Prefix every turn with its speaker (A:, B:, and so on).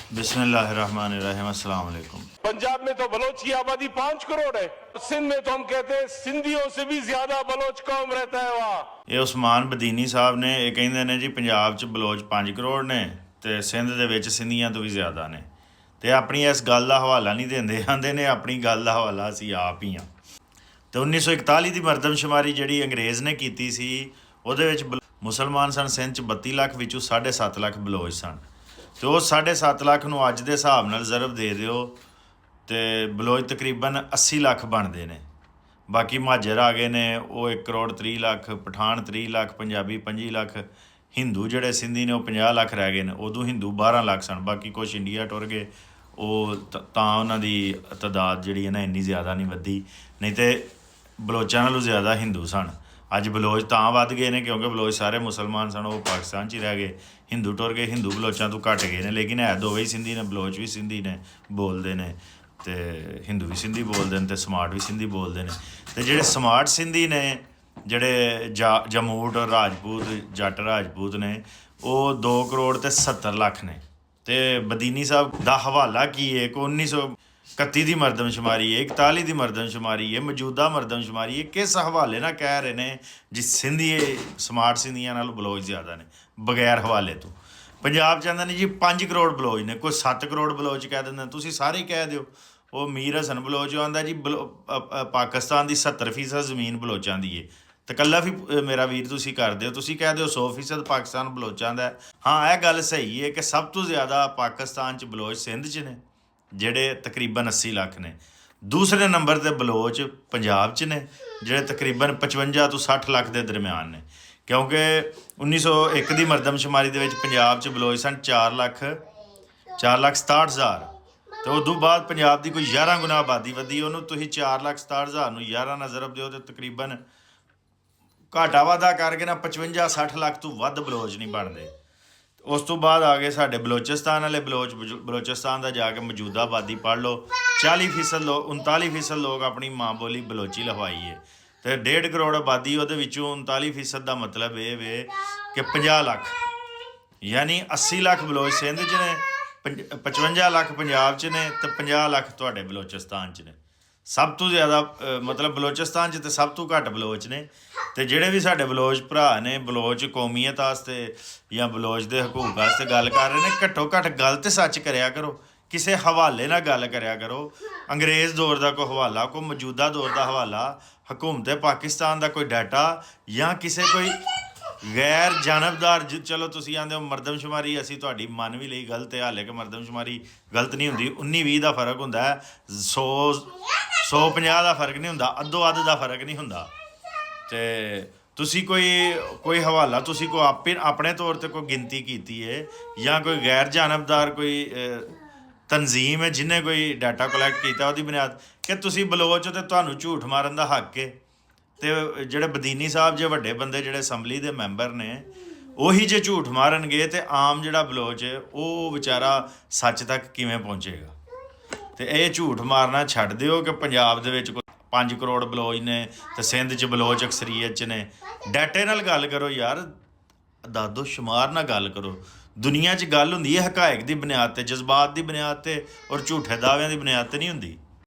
A: बिस्मिल्लाहिर्रहमानिर्रहीम, अस्सलाम वालेकुम।
B: पंजाब में तो बलोच की आबादी 5 करोड़ है। सिंध में तो हम कहते हैं सिंधियों से भी ज्यादा बलोच कौम रहता है वहाँ।
A: ਇਹ ਉਸਮਾਨ ਬਦੀਨੀ ਸਾਹਿਬ ਨੇ ਇਹ ਕਹਿੰਦੇ ਨੇ ਜੀ ਪੰਜਾਬ 'ਚ ਬਲੋਚ 5 ਕਰੋੜ ਨੇ ਤੇ ਸਿੰਧ ਦੇ ਵਿੱਚ ਸਿੰਧੀਆਂ ਤੋਂ ਵੀ ਜ਼ਿਆਦਾ ਨੇ ਤੇ ਆਪਣੀ ਇਸ ਗੱਲ ਦਾ ਹਵਾਲਾ ਨਹੀਂ ਦਿੰਦੇ, ਆਂਦੇ ਨੇ ਆਪਣੀ ਗੱਲ ਦਾ ਹਵਾਲਾ ਅਸੀਂ ਆਪ ਹੀ ਹਾਂ। ਤੇ 1941 ਦੀ ਮਰਦਮਸ਼ੁਮਾਰੀ ਜਿਹੜੀ ਅੰਗਰੇਜ਼ ਨੇ ਕੀਤੀ ਸੀ ਉਹਦੇ ਵਿੱਚ ਮੁਸਲਮਾਨ ਸਨ ਸਿੰਧ 'ਚ 32 ਲੱਖ, ਵਿੱਚੋਂ 7.5 ਲੱਖ ਬਲੋਚ ਸਨ। ਤੇ ਉਹ 7.5 ਲੱਖ ਨੂੰ ਅੱਜ ਦੇ ਹਿਸਾਬ ਨਾਲ ਜ਼ਰਬ ਦੇ ਦਿਓ ਤੇ ਬਲੋਚ ਤਕਰੀਬਨ 80 ਲੱਖ ਬਣਦੇ ਨੇ। ਬਾਕੀ ਮਾਝਰ ਆ ਗਏ ਨੇ, ਉਹ 1 ਕਰੋੜ 30 ਲੱਖ, ਪਠਾਨ 30 ਲੱਖ, ਪੰਜਾਬੀ 25 ਲੱਖ, ਹਿੰਦੂ ਜਿਹੜੇ ਸਿੰਧੀ ਨੇ ਉਹ 50 ਲੱਖ ਰਹਿ ਗਏ ਨੇ। ਉਦੋਂ ਹਿੰਦੂ 12 ਲੱਖ ਸਨ, ਬਾਕੀ ਕੁਛ ਇੰਡੀਆ ਟੁਰ ਗਏ। ਉਹ ਤਾਂ ਉਹਨਾਂ ਦੀ ਤਾਦਾਦ ਜਿਹੜੀ ਹੈ ਨਾ ਇੰਨੀ ਜ਼ਿਆਦਾ ਨਹੀਂ ਵਧੀ, ਨਹੀਂ ਤੇ ਬਲੋਚਾਂ ਨਾਲੋਂ ਜ਼ਿਆਦਾ ਹਿੰਦੂ ਸਨ। ਅੱਜ ਬਲੋਚ ਤਾਂ ਵੱਧ ਗਏ ਨੇ ਕਿਉਂਕਿ ਬਲੋਚ ਸਾਰੇ ਮੁਸਲਮਾਨ ਸਨ, ਉਹ ਪਾਕਿਸਤਾਨ 'ਚ ਹੀ ਰਹਿ ਗਏ। ਹਿੰਦੂ ਟੁਰ ਗਏ, ਹਿੰਦੂ ਬਲੋਚਾਂ ਤੋਂ ਘੱਟ ਗਏ ਨੇ, ਲੇਕਿਨ ਹੈ ਦੋਵੇਂ ਹੀ ਸਿੰਧੀ ਨੇ। ਬਲੋਚ ਵੀ ਸਿੰਧੀ ਨੇ, ਬੋਲਦੇ ਨੇ, ਤੇ ਹਿੰਦੂ ਵੀ ਸਿੰਧੀ ਬੋਲਦੇ ਨੇ, ਤੇ ਸਮਾਰਟ ਵੀ ਸਿੰਧੀ ਬੋਲਦੇ ਨੇ। ਤੇ ਜਿਹੜੇ ਸਮਾਰਟ ਸਿੰਧੀ ਨੇ, ਜਿਹੜੇ ਜਮੂਟ ਰਾਜਪੂਤ, ਜੱਟ ਰਾਜਪੂਤ ਨੇ, ਉਹ 2 ਕਰੋੜ ਤੇ 70 ਲੱਖ ਨੇ। ਤੇ ਬਦੀਨੀ ਸਾਹਿਬ ਦਾ ਹਵਾਲਾ ਕੀ ਹੈ ਕਿ 1931 ਦੀ ਮਰਦਮਸ਼ੁਮਾਰੀ ਹੈ, 41 ਦੀ ਮਰਦਮਸ਼ੁਮਾਰੀ ਹੈ, ਮੌਜੂਦਾ ਮਰਦਮਸ਼ੁਮਾਰੀ ਹੈ, ਕਿਸ ਹਵਾਲੇ ਨਾਲ ਕਹਿ ਰਹੇ ਨੇ ਜੀ ਸਿੰਧੀ ਸਮਾਰਟ ਸਿੰਧੀਆਂ ਨਾਲੋਂ ਬਲੋਚ ਜ਼ਿਆਦਾ ਨੇ, ਬਗੈਰ ਹਵਾਲੇ ਤੋਂ। ਪੰਜਾਬ 'ਚ ਕਹਿੰਦੇ ਨੇ ਜੀ 5 ਕਰੋੜ ਬਲੋਚ ਨੇ, ਕੋਈ 7 ਕਰੋੜ ਬਲੋਚ ਕਹਿ ਦਿੰਦੇ, ਤੁਸੀਂ ਸਾਰੇ ਕਹਿ ਦਿਓ। ਉਹ ਮੀਰ ਹਸਨ ਬਲੋਚ ਆਉਂਦਾ ਜੀ ਪਾਕਿਸਤਾਨ ਦੀ 70% ਜ਼ਮੀਨ ਬਲੋਚਾਂ ਦੀ ਹੈ, ਤੇ ਇਕੱਲਾ ਵੀ ਮੇਰਾ ਵੀਰ ਤੁਸੀਂ ਕਰ ਦਿਓ, ਤੁਸੀਂ ਕਹਿ ਦਿਓ 100% ਪਾਕਿਸਤਾਨ ਬਲੋਚਾਂ ਦਾ। ਹਾਂ, ਇਹ ਗੱਲ ਸਹੀ ਹੈ ਕਿ ਸਭ ਤੋਂ ਜ਼ਿਆਦਾ ਪਾਕਿਸਤਾਨ 'ਚ ਬਲੋਚ ਸਿੰਧ 'ਚ ਨੇ, ਜਿਹੜੇ ਤਕਰੀਬਨ 80 ਲੱਖ ਨੇ। ਦੂਸਰੇ ਨੰਬਰ 'ਤੇ ਬਲੋਚ ਪੰਜਾਬ 'ਚ ਨੇ, ਜਿਹੜੇ ਤਕਰੀਬਨ 55 ਤੋਂ 60 ਲੱਖ ਦੇ ਦਰਮਿਆਨ ਨੇ। ਕਿਉਂਕਿ 1901 ਦੀ ਮਰਦਮਸ਼ੁਮਾਰੀ ਦੇ ਵਿੱਚ ਪੰਜਾਬ 'ਚ ਬਲੋਚ ਸਨ 4,67,000, ਅਤੇ ਉਦੋਂ ਬਾਅਦ ਪੰਜਾਬ ਦੀ ਕੋਈ 11 ਗੁਣਾ ਆਬਾਦੀ ਵਧੀ। ਉਹਨੂੰ ਤੁਸੀਂ 4,67,000 ਨੂੰ 11 ਨਾਲ ਜ਼ਰਬ ਦਿਓ ਤੇ ਤਕਰੀਬਨ ਘਾਟਾ ਵਾਧਾ ਕਰਕੇ ਨਾ 55-60 ਲੱਖ ਤੋਂ ਵੱਧ ਬਲੋਚ ਨਹੀਂ ਬਣਦੇ। ਉਸ ਤੋਂ ਬਾਅਦ ਆ ਗਏ ਸਾਡੇ ਬਲੋਚਿਸਤਾਨ ਵਾਲੇ ਬਲੋਚ। ਬਲੋਚਿਸਤਾਨ ਦਾ ਜਾ ਕੇ ਮੌਜੂਦਾ ਆਬਾਦੀ ਪੜ੍ਹ ਲਓ, 40% ਲੋਕ, 39% ਲੋਕ ਆਪਣੀ ਮਾਂ ਬੋਲੀ ਬਲੋਚੀ ਲਗਵਾਈ ਹੈ, ਅਤੇ 1.5 ਕਰੋੜ ਆਬਾਦੀ, ਉਹਦੇ ਵਿੱਚੋਂ 39% ਦਾ ਮਤਲਬ ਇਹ ਵੇ ਕਿ 50 ਲੱਖ, ਯਾਨੀ 80 ਲੱਖ ਬਲੋਚ ਸਿੰਧ 'ਚ ਨੇ, 55 ਲੱਖ ਪੰਜਾਬ 'ਚ ਨੇ, ਅਤੇ 50 ਲੱਖ ਤੁਹਾਡੇ ਬਲੋਚਿਸਤਾਨ 'ਚ ਨੇ। ਸਭ ਤੋਂ ਜ਼ਿਆਦਾ ਮਤਲਬ ਬਲੋਚਿਸਤਾਨ 'ਚ ਤਾਂ ਸਭ ਤੋਂ ਘੱਟ ਬਲੋਚ ਨੇ। ਅਤੇ ਜਿਹੜੇ ਵੀ ਸਾਡੇ ਬਲੋਚ ਭਰਾ ਨੇ ਬਲੋਚ ਕੌਮੀਅਤ ਵਾਸਤੇ ਜਾਂ ਬਲੋਚ ਦੇ ਹਕੂਕ ਵਾਸਤੇ ਗੱਲ ਕਰ ਰਹੇ ਨੇ, ਘੱਟੋ ਘੱਟ ਗੱਲ ਤਾਂ ਸੱਚ ਕਰਿਆ ਕਰੋ, ਕਿਸੇ ਹਵਾਲੇ ਨਾਲ ਗੱਲ ਕਰਿਆ ਕਰੋ। ਅੰਗਰੇਜ਼ ਦੌਰ ਦਾ ਕੋਈ ਹਵਾਲਾ, ਕੋਈ ਮੌਜੂਦਾ ਦੌਰ ਦਾ ਹਵਾਲਾ, ਹਕੂਮਤ ਪਾਕਿਸਤਾਨ ਦਾ ਕੋਈ ਡਾਟਾ, ਜਾਂ ਕਿਸੇ ਕੋਈ ਗੈਰ ਜਾਨਬਦਾਰ। ਚਲੋ ਤੁਸੀਂ ਆਉਂਦੇ ਹੋ ਮਰਦਮਸ਼ੁਮਾਰੀ ਅਸੀਂ ਤੁਹਾਡੀ ਮੰਨ ਵੀ ਲਈ ਗਲਤ ਹੈ, ਹਾਲੇ ਕਿ ਮਰਦਮਸ਼ੁਮਾਰੀ ਗਲਤ ਨਹੀਂ ਹੁੰਦੀ। 19-20 ਦਾ ਫਰਕ ਹੁੰਦਾ ਹੈ, 100-150 ਦਾ ਫਰਕ ਨਹੀਂ ਹੁੰਦਾ, ਅੱਧੋ ਅੱਧ ਦਾ ਫਰਕ ਨਹੀਂ ਹੁੰਦਾ। ਅਤੇ ਤੁਸੀਂ ਕੋਈ ਹਵਾਲਾ, ਤੁਸੀਂ ਕੋਈ ਆਪਣੇ ਤੌਰ 'ਤੇ ਕੋਈ ਗਿਣਤੀ ਕੀਤੀ ਹੈ, ਜਾਂ ਕੋਈ ਗੈਰ ਜਾਨਬਦਾਰ ਕੋਈ ਤਨਜ਼ੀਮ ਹੈ ਜਿਹਨੇ ਕੋਈ ਡਾਟਾ ਕਲੈਕਟ ਕੀਤਾ, ਉਹਦੀ ਬੁਨਿਆਦ ਕਿ ਤੁਸੀਂ ਬਲੋਚ ਹੋ ਅਤੇ ਤੁਹਾਨੂੰ ਝੂਠ ਮਾਰਨ ਦਾ ਹੱਕ ਹੈ। ਅਤੇ ਜਿਹੜੇ ਬਦੀਨੀ ਸਾਹਿਬ, ਜੇ ਵੱਡੇ ਬੰਦੇ ਜਿਹੜੇ ਅਸੈਂਬਲੀ ਦੇ ਮੈਂਬਰ ਨੇ, ਉਹੀ ਜੇ ਝੂਠ ਮਾਰਨਗੇ ਤਾਂ ਆਮ ਜਿਹੜਾ ਬਲੋਚ ਹੈ ਉਹ ਵਿਚਾਰਾ ਸੱਚ ਤੱਕ ਕਿਵੇਂ ਪਹੁੰਚੇਗਾ। ਅਤੇ ਇਹ ਝੂਠ ਮਾਰਨਾ ਛੱਡ ਦਿਓ ਕਿ ਪੰਜਾਬ ਦੇ ਵਿੱਚ 5 ਕਰੋੜ ਬਲੋਚ ਨੇ ਅਤੇ ਸਿੰਧ 'ਚ ਬਲੋਚ ਅਕਸਰੀਅਤ 'ਚ ਨੇ। ਡਾਟੇ ਨਾਲ ਗੱਲ ਕਰੋ ਯਾਰ, ਦਾਦੋ ਸ਼ੁਮਾਰ ਨਾਲ ਗੱਲ ਕਰੋ। ਦੁਨੀਆ 'ਚ ਗੱਲ ਹੁੰਦੀ ਹੈ ਹਕਾਇਕ ਦੀ ਬੁਨਿਆਦ 'ਤੇ, ਜਜ਼ਬਾਤ ਦੀ ਬੁਨਿਆਦ 'ਤੇ, ਔਰ ਝੂਠੇ ਦਾਅਵਿਆਂ ਦੀ ਬੁਨਿਆਦ 'ਤੇ ਨਹੀਂ ਹੁੰਦੀ।